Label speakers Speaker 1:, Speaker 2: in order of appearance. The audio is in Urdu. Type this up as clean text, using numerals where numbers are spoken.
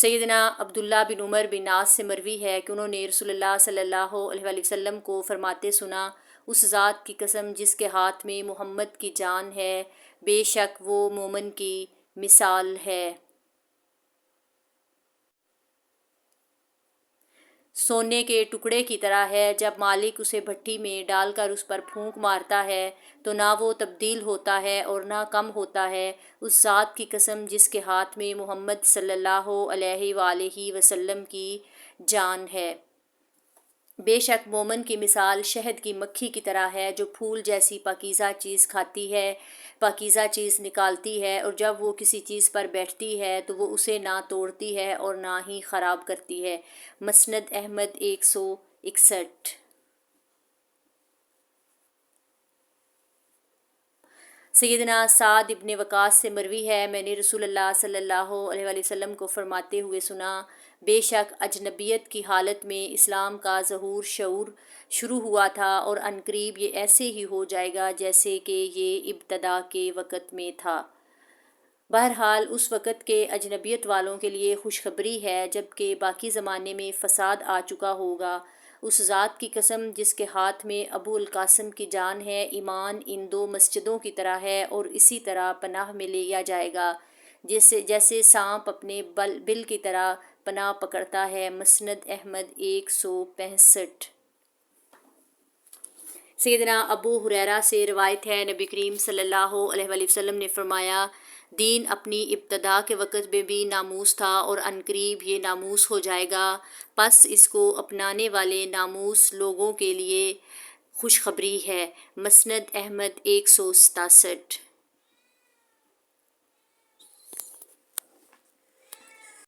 Speaker 1: سیدنا عبداللہ بن عمر بن عاص سے مروی ہے کہ انہوں نے رسول اللہ صلی اللہ علیہ وآلہ وسلم کو فرماتے سنا، اس ذات کی قسم جس کے ہاتھ میں محمد کی جان ہے، بے شک وہ مومن کی مثال ہے۔ سونے کے ٹکڑے کی طرح ہے، جب مالک اسے بھٹی میں ڈال کر اس پر پھونک مارتا ہے تو نہ وہ تبدیل ہوتا ہے اور نہ کم ہوتا ہے۔ اس ذات کی قسم جس کے ہاتھ میں محمد صلی اللہ علیہ وآلہ وسلم کی جان ہے، بے شک مومن کی مثال شہد کی مکھی کی طرح ہے جو پھول جیسی پاکیزہ چیز کھاتی ہے، پاکیزہ چیز نکالتی ہے، اور جب وہ کسی چیز پر بیٹھتی ہے تو وہ اسے نہ توڑتی ہے اور نہ ہی خراب کرتی ہے۔ مسند احمد 161۔ سیدنا سعد ابن وقاص سے مروی ہے، میں نے رسول اللہ صلی اللہ علیہ وآلہ وسلم کو فرماتے ہوئے سنا، بے شک اجنبیت کی حالت میں اسلام کا ظہور شروع ہوا تھا، اور عنقریب یہ ایسے ہی ہو جائے گا جیسے کہ یہ ابتدا کے وقت میں تھا۔ بہرحال اس وقت کے اجنبیت والوں کے لیے خوشخبری ہے، جبکہ باقی زمانے میں فساد آ چکا ہوگا۔ اس ذات کی قسم جس کے ہاتھ میں ابو القاسم کی جان ہے، ایمان ان دو مسجدوں کی طرح ہے، اور اسی طرح پناہ میں لیا جائے گا جیسے سانپ اپنے بل کی طرح پناہ پکڑتا ہے۔ مسند احمد 165۔ سیدنا ابو ہریرہ سے روایت ہے، نبی کریم صلی اللہ علیہ وآلہ وسلم نے فرمایا، دین اپنی ابتدا کے وقت میں بھی ناموس تھا، اور عنقریب یہ ناموس ہو جائے گا، پس اس کو اپنانے والے ناموس لوگوں کے لیے خوشخبری ہے۔ مسند احمد 167۔